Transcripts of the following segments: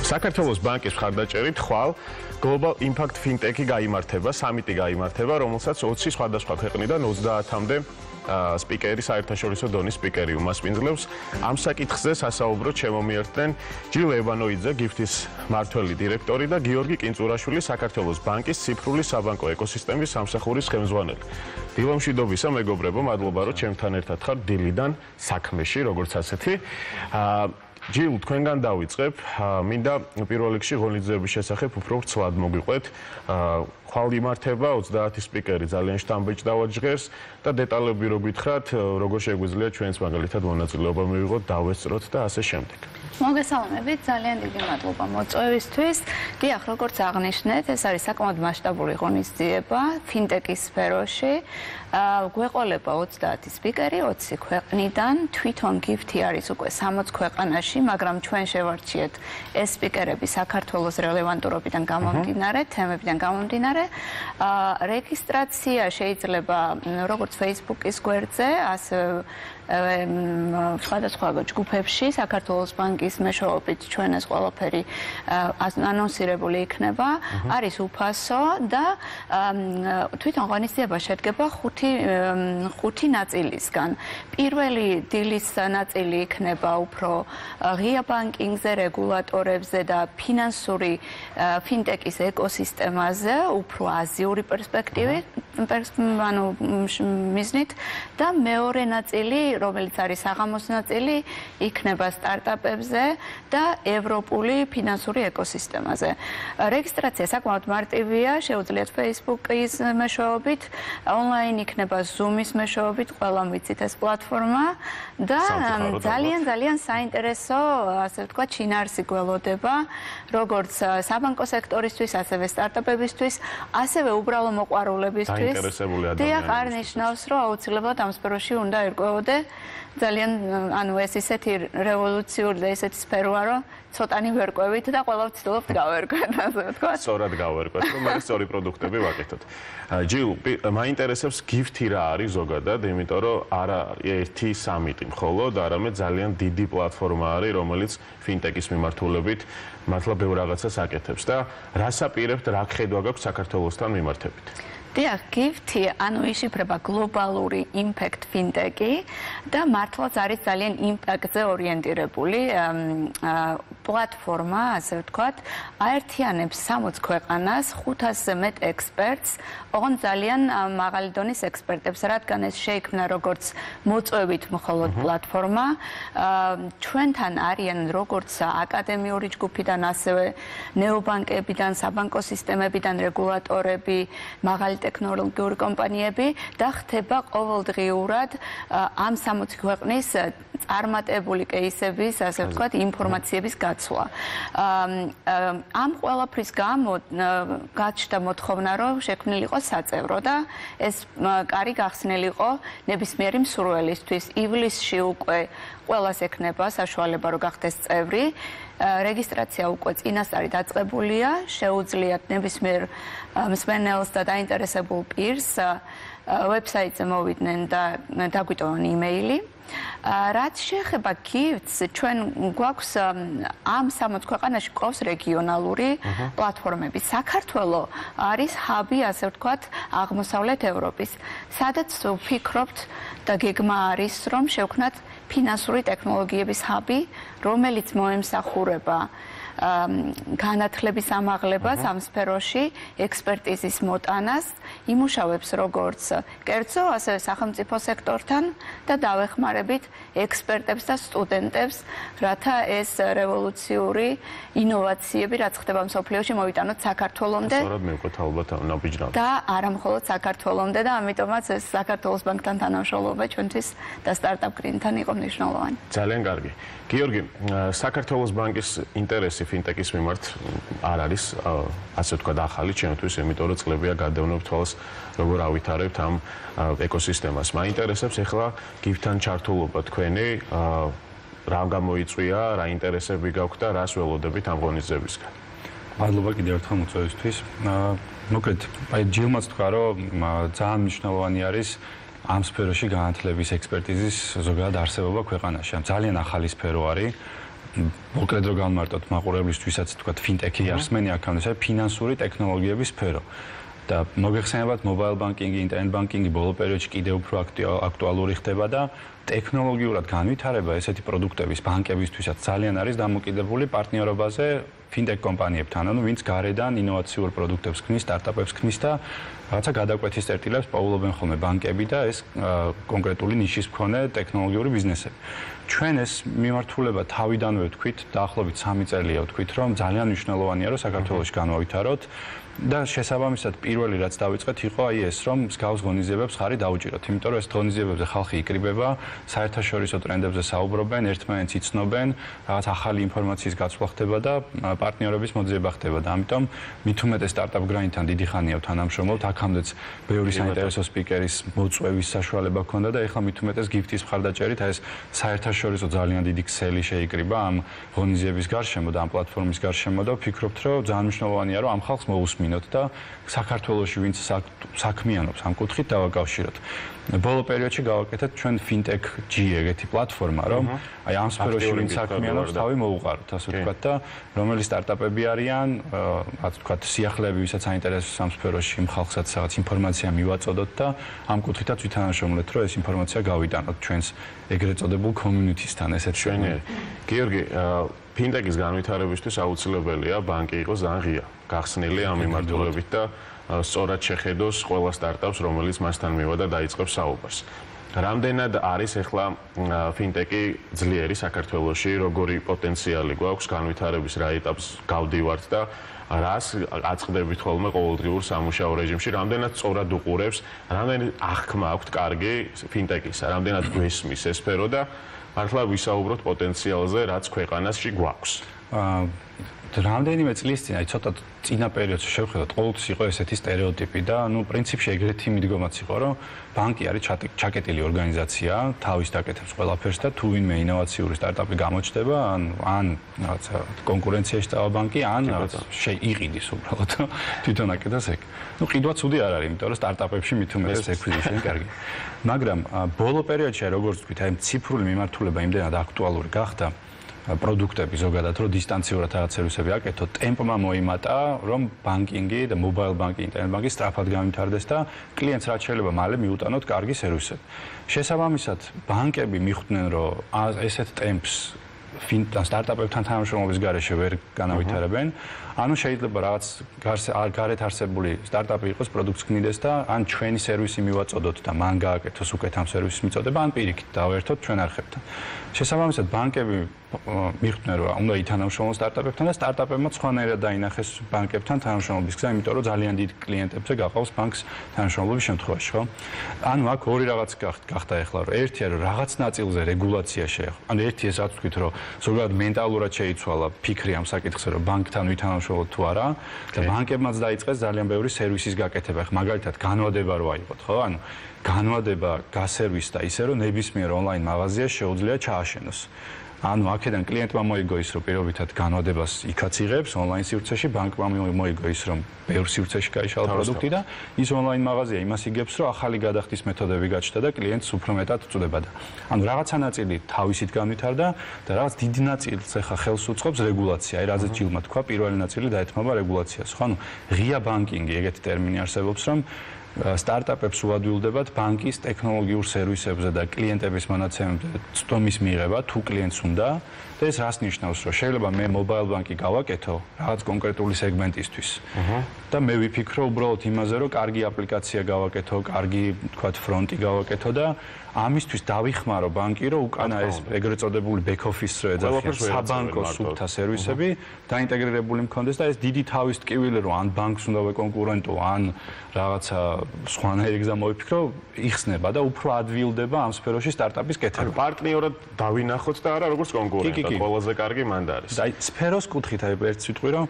საქართველოს ბანკის მხარდაჭერით ხვალ Global Impact Fintech-ი გაიმართება, სამიტი გაიმართება, რომელსაც 20 სხვადასხვა ქვეყნიდან 30-მდე სპიკერი, საერთაშორისო დონის სპიკერი უმასპინძლებს. ამ საკითხზე სასაუბროდ შემომიერთდნენ ჯილ ევანოიძე, გიფთის მმართველი დირექტორი და გიორგი კინწურაშვილი, საქართველოს ბანკის ციფრული საბანკო ეკოსისტემის სამსახურის ხელმძღვანელი. დილომშვიდობისა, მეგობრებო, მადლობა, რომ ჩემთან ერთად ხართ დილიდან საქმეში, როგორც ასეთი. ჯილ, თქვენგან დავიწყებ. მინდა პირველ რიგში ღონისძიების შესახებ უფრო ვრცლად მოგვიყვეთ. ხვალ იმართება 30 სპიკერი ძალიან შთამბეჭდავად ჟღერს და დეტალები რო გითხრათ, როგორ შეგვიძლია ჩვენს მაგალითად მონაწილეობა მივიღოთ, დავესწროთ და ასე შემდეგ. მოგესალმებით, ძალიან დიდი მადლობა მოწვევისთვის. დიახ, როგორც აღნიშნეთ, ეს არის საკმაოდ მასშტაბური ღონისძიება ფინტექის სფეროში. გვეყოლება 30 სპიკერი 20 ქვეყნიდან, თვითონ გიფთი არის უკვე 60 ქვეყანაში, მაგრამ ჩვენ შევარჩიეთ ეს სპიკერები საქართველოს რელევანტურობიდან გამომდინარე, თემებიდან გამომდინარე. რეგისტრაცია შეიძლება როგორც Facebook-ის გვერდზე, ასე სხვადასხვა ჯგუფებში საქართველოს ბანკის მეშვეობით ჩვენ ეს ყველაფერი ანონსირებული იქნება, არის უფასო და თვითონ ღონისძიება შედგება ხუთი ნაწილისგან. პირველი დილის ნაწილი იქნება უფრო ღია ბანკინგზე, რეგულატორებზე და ფინანსური ფინტექის ეკოსისტემაზე, უფრო აზიური პერსპექტივით, მიზნით და მეორე ნაწილი, რომელიც არის საღამოს ნაწილი, იქნება სტარტაპებზე და ევროპული ფინანსური ეკოსისტემაზე. რეგისტრაცია საკმაოდ მარტივია, შეუძლიათ Facebook-ის მეშვეობით, ონლაინ იქნება Zoom-ის მეშვეობით, ყველამ ვიცით ეს პლატფორმა და ძალიან საინტერესო, ასე ვთქვათ, შინაარსი გველოდება, როგორც საბანკო სექტორისთვის, ასევე სტარტაპებისთვის, ასევე უბრალო მოყვარულებისთვის. დაინტერესებული ადამიანებისთვის. დიახ, არ ნიშნავს, რომ აუცილებლად ამ სფეროში უნდა ერკვეოდე. ძალიან, ეს ისეთი რევოლუციური და ისეთი სფეროა, რომ ცოტანი ვერკვევით და ყველა ვცდილობთ გავერკვეთ, ასე ვთქვათ. სწორად გავერკვეთ, რომ მე სწორი პროდუქტები ვაკეთოთ. ჯილ, მაინტერესებს გიფთი რა არის ზოგადად, იმიტომ რომ არა ერთი სამიტი მხოლოდ, არამედ ძალიან დიდი პლატფორმა არის, რომელიც ფინტექის მიმართულებით მართლა ბევრ რაღაცას აკეთებს და რას აპირებთ, რა ხედვა გაქვთ საქართველოსთან მიმართებით? დიახ, გიფთი, იშიფრება გლობალური impact fintech-ი და მართლაც არის ძალიან იმპაქტზე ორიენტირებული პლატფორმა, ასე ვთქვათ, აერთიანებს 60 ქვეყანას, 500-ზე მეტ ექსპერტს, ოღონდ ძალიან მაღალი დონის ექსპერტებს, რადგან ეს შეიქმნა როგორც მოწვევით მხოლოდ პლატფორმა. ჩვენთან არიან როგორც აკადემიური ჯგუფიდან, ასევე ნეობანკებიდან, საბანკო სისტემებიდან, რეგულატორები, მაღალი ტექნოლოგიური კომპანიები და ხდება ყოველდღიურად ამ 60 ქვეყნის წარმატებული кейსების, ასე ვთქვათ, ინფორმაციების გაცვლა. ამ ყველაფრის გამო გაჩნდა მოთხოვნა, რომ შექმნილიყო საწევრო და ეს კარი გახსნილიყო ნებისმიერი მსურველისთვის. ივლისში უკვე ყველას ექნება საშუალება, რომ გახდეს წევრი. რეგისტრაცია უკვე წინასწარი დაწყებულია, შეუძლიათ ნებისმიერ მსმენელს და დაინტერესებულ პირს ვებსაიტზე მოვიდნენ და დაგვიტოვონ იმეილი. რაც შეეხება გიფთს, ჩვენ გვაქვს ამ 60 ქვეყანაში ყავს რეგიონალური პლატფორმები. საქართველო არის ჰაბი, ასე ვთქვათ, აღმოსავლეთ ევროპის, სადაც ვფიქრობთ და გეგმა არის, რომ შევქმნათ ფინანსური ტექნოლოგიების ჰაბი, რომელიც მოემსახურება განათლების ამაღლებას ამ სფეროში, ექსპერტიზის მოტანას, იმუშავებს როგორც კერძო, ასევე სახელმწიფო სექტორთან და დავეხმარებით ექსპერტებს და სტუდენტებს, რათა ეს რევოლუციური ინოვაციები, რაც ხდება მსოფლიოში, მოვიტანოთ საქართველომდე. სწორად მივყვეთ ალბათ ნაბიჯნავი. და არა მხოლოდ საქართველომდე და ამიტომაც ეს საქართველოს ბანკთან თანამშრომლობა ჩვენთვის და სტარტაპ გრინთან იყო მნიშვნელოვანი. ძალიან კარგი. გიორგი, საქართველოს ბანკის ინტერესი ფინტექის მიმართ არ არის, ასე ვთქვათ, ახალი ჩემთვის, იმიტომ რომ წლებია გადავნებ თვალს, როგორ ავითარებთ ამ ეკოსისტემას. მაინტერესებს ახლა გიფთან ჩართულობა თქვენი, რა გამოიწვია, რა ინტერესები გაქვთ და რას ველოდებით ამ ღონისძიებისგან. მადლობა კიდევ ერთხელ მოწვევისთვის. მოკლედ, ჯილმაც თქვა, რომ ძალიან მნიშვნელოვანი არის ამ სფეროში განათლების ექსპერტიზის ზოგადად არსებობა ქვეყანაში. ძალიან ახალი სფერო არის. მოკლედ რო განმარტოთ მაყურებლისთვისაც თქვა ფინტექი არსმენი აქამდე, ეს არის ფინანსური ტექნოლოგიების სფერო. და მოგეხსენებათ mobile banking-ი, internet banking-ი ბოლო პერიოდში კიდევ უფრო აქტუალური ხდება და ტექნოლოგიურად განვითარება ესეთი პროდუქტების ბანკებისთვისაც ძალიან არის დამოკიდებული პარტნიორობაზე fintech კომპანიებთან, ანუ ვინც გარედან ინოვაციურ პროდუქტებს ქმნის, სტარტაპებს ქმნის და რაღაცა გადაკვეთის წერტილებს პოულობენ ხოლმე ბანკები და ეს კონკრეტული ნიშის მქონე ტექნოლოგიური ბიზნესები. ჩვენ ეს მიმართულება თავიდანვე ვთქვით, დაახლოებით 3 წელია ვთქვით, რომ ძალიან მნიშვნელოვანია, რომ საქართველოში განავითაროთ და შესაბამისად პირველი რაც დავიწყეთ იყო აი ეს, რომ მსგავს ღონისძიებებს ხარი დაუჭიროთ, იმიტომ რომ ეს ღონისძიებებზე ხალხი იკრიბება, საერთაშორისო ტრენდებზე საუბრობენ, ერთმანეთს იცნობენ, რაღაც ახალი ინფორმაციის გაცვლა ხდება და პარტნიორების მოძიება ხდება და ამიტომ მით უმეტეს სტარტაპ გრაინდთან დიდი ხანია თანამშრომლობთ, აქამდეც ბევრი საინტერესო სპიკერის მოწვევის საშუალება ჰქონდა და ეხლა მით უმეტეს გიფტის მხარდაჭერით ეს საერთაშორისო ძალიან დიდი ქსელი შეიკრიბა ამ ღონისძიების გარშემო და ამ პლატფორმის გარშემო და ვფიქრობთ, რომ ძალიან მნიშვნელოვანია, რომ ამ ხალხს მოусმინოთ და საქართველოში ვინც საქმიანობს ამ კუთხით დავაკავშიროთ. ბოლო პერიოდში გავაკეთეთ ჩვენ FinTech G ეგეთი პლატფორმა, რომ აი ამ სფეროში ვინც საქმიანობს, თავი მოუყაროთ, ასე ვთქვათ და რომელი სტარტაპები არიან, ასე ვთქვათ, სიახლეები, ვისაც აინტერესებს ამ სფეროში, იმ ხალხსაც რაღაც ინფორმაცია მივაწოდოთ და ამ კუთხითაც ვითანაშრომლეთ, რომ ეს ინფორმაცია გავიტანოთ ჩვენს ეგრეთ წოდებულ community-სთან, ესეთ ჩვენი. გიორგი, FinTech-ის განვითარებისთვის აუცილებელია ბანკი იყოს ძალიან ღია, გახსნილი ამ მიმართულებით და სწორად შეხედოს ყველა სტარტაპს, რომელიც მასთან მივა და დაიწყებს საუბარს. რამდენად არის ახლა FinTech-ი ძლიერი საქართველოში, როგორი პოტენციალი გვაქვს განვითარების რა ეტაპს გავდივართ და რას აწყდებით ხოლმე ყოველდღიურ სამუშაო რეჟიმში, რამდენად სწორად უყურებს, რამდენი აღქმა აქვთ კარგი FinTech-ისა, რამდენად გვესმის ეს სფერო და მართლა ვისაუბროთ პოტენციალზე, რაც ქვეყანაში გვაქვს. რამდენიმე წლის წინ, აი ცოტა წინა პერიოდში შევხედოთ, ყოველთვის იყო ესეთი სტერეოტიპი და ნუ პრინციპში ეგრეთი მიდგომაც იყო, რომ ბანკი არის ჩაკეტილი ორგანიზაცია, თავის დაკეთებს ყველაფერს და თუ ვინმე ინოვაციური სტარტაპი გამოჩნდება, ან რაღაცა კონკურენციაში წავა ბანკი, ან რაღაცა შეიყიდის უბრალოდ თვითონ აკეთოს ეგ. ნუ ყიდვა ცუდი არ არის, იმიტომ რომ სტარტაპებში მით უმეტეს acquisition კარგი. მაგრამ ბოლო პერიოდში როგორც ვთქვით, აი ციფრული მიმართულება იმდენად აქტუალური გახდა პროდუქტები ზოგადად რომ დისტანციურად რაღაც სერვისები აკეთო, ტემპმა მოიმატა, რომ ბანკინგი და mobile banking, internet banking სწრაფად განვითარდეს და კლიენტს რაც შეიძლება მალე მიუტანოთ კარგი სერვისები. შესაბამისად, ბანკები მიხვდნენ, რომ ესეთ ტემპს სტარტაპებთან თანამშრომლობის გარეშე ვერ განავითარებენ. ანუ შეიძლება რაღაც გარეთ არსებული სტარტაპი იყოს, პროდუქტს ქმნიდეს და ან ჩვენი სერვისი მივაწოდოთ და მან გააკეთოს უკეთ ამ სერვისის მიწოდება, ან პირიქით დავერთოთ ჩვენ არხებთან. შესაბამისად, ბანკები მიხვდნენ, რომ უნდა ითანამშრომლონ სტარტაპებთან და სტარტაპებმა სხვანაირად დაინახეს ბანკებთან თანამშრომლობის გზა, იმიტომ რომ ძალიან დიდ კლიენტებზე გაყავს ბანკს თანამშრომლობის შემთხვევაში, ხო? ანუ აქ ორი რაღაც გახდა ახლა, რომ ერთია რომ რაღაც ნაწილზე რეგულაცია შეეხო. ანუ ერთი ეს რაც ვთქვით, რომ ზოგადად მენტალურად შეიცვალა ფიქრი ამ საკითხზე, რომ ბანკთან ვითანამშრომლოთ თუ არა და ბანკებმაც დაიწყეს ძალიან ბევრი სერვისის გაკეთება. ახლა მაგალითად განვადება რო აიღოთ, ხო? ანუ განვადება გასერვისდა ისე, რომ ნებისმიერ ონლაინ მაღაზიას შეუძლია ჩააშენოს. ანუ აქედან კლიენტმა მოიგო ის, რომ პირობითად განვადებას იქაც იღებს ონლაინ სივრცეში, ბანკმა მოიგო ის, რომ ბევრ სივრცეში გაიშალა პროდუქტი და ის ონლაინ მაღაზია იმას იგებს, რომ ახალი გადახდის მეთოდები გაჩნდა და კლიენტს უფრო მეტად უწოდება და ანუ რაღაცა ნაწილი თავისით განვითარდა და რაღაც დიდი ნაწილს ახლა ხელს უწყობს რეგულაცია. აი რაზეც ჯილმა თქვა, პირველი ნაწილი დაეთმობა რეგულაციას. ხო, ანუ ღია ბანკინგი, ეგეთი ტერმინი არსებობს, რომ სტარტაპებს უადვილდებათ ბანკის ტექნოლოგიურ სერვისებზე და კლიენტების მონაცემებზე წვდომის მიღება, თუ კლიენტს უნდა და ეს რას ნიშნავს, რომ შეიძლება მე mobile bank-ი გავაკეთო რაღაც კონკრეტული სეგმენტისთვის და მე ვიფიქრო უბრალოდ იმაზე, რომ კარგი აპლიკაცია გავაკეთო, კარგი, თქვათ, ფრონტი გავაკეთო და ამისთვის დავიხმარო ბანკი, რომ უკანა ეს ეგრეთ წოდებული back office რო ეძახიან საბანკო სუფთა სერვისები დაინტეგრირებული მქონდეს და ეს დიდი თავის ტკივილი რომ ან ბანკს უნდა ვეკონკურენტო, ან რაღაცა სხვანაირი გზა მოვიფიქრო, იხსნება და უფრო ადვილდება ამ სფეროში სტარტაპის კეთება. პარტნიორად დავინახოთ და არა როგორც კონკურენტად, ყველაზე კარგი მანდ არის. და აი სფეროს კუთხით აი ერთ სიტყვი რომ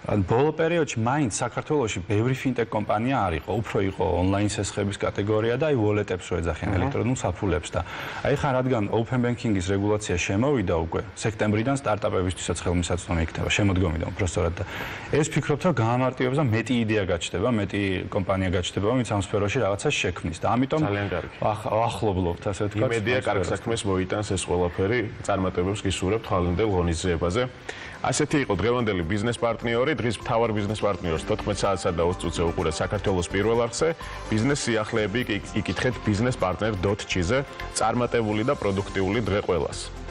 ბოლო პერიოდში მაინც საქართველოში ბევრი ფინტექ კომპანია არ იყო, უფრო იყო ონლაინ სესხების კატეგორია და აი wallet-ებს რო ეძახიან ელექტრონულ საფულებს და აი ხან რადგან open banking-ის რეგულაცია შემოვიდა უკვე სექტემბრიდან სტარტაპებისთვისაც ხელმისაწვდომი იქნება, შემოდგომიდან უბრალოდ და ეს ფიქრობთ რომ გაამარტივებს და მეტი იდეა გაჩნდება, მეტი კომპანია გაჩნდება, ვინც ამ სფეროში რაღაცას შექმნის და ამიტომ ძალიან კარგი. ახლობლობთ ასე ვთქვათ. იმედია კარგ საქმეს მოიტანს ეს ყველაფერი, წარმატებებს გისურვებთ ხალინდელ ღონისძიებაზე. ასეთი იყო დღევანდელი ბიზნეს პარტნიორი, დღის მთავარ ბიზნეს პარტნიორს 14 საათსა და 20 წუთზე უყურეთ საქართველოს პირველ არხზე. ბიზნეს სიახლეები იკითხეთ businesspartner.gz-ზე. წარმატებული და პროდუქტიული დღე ყველას.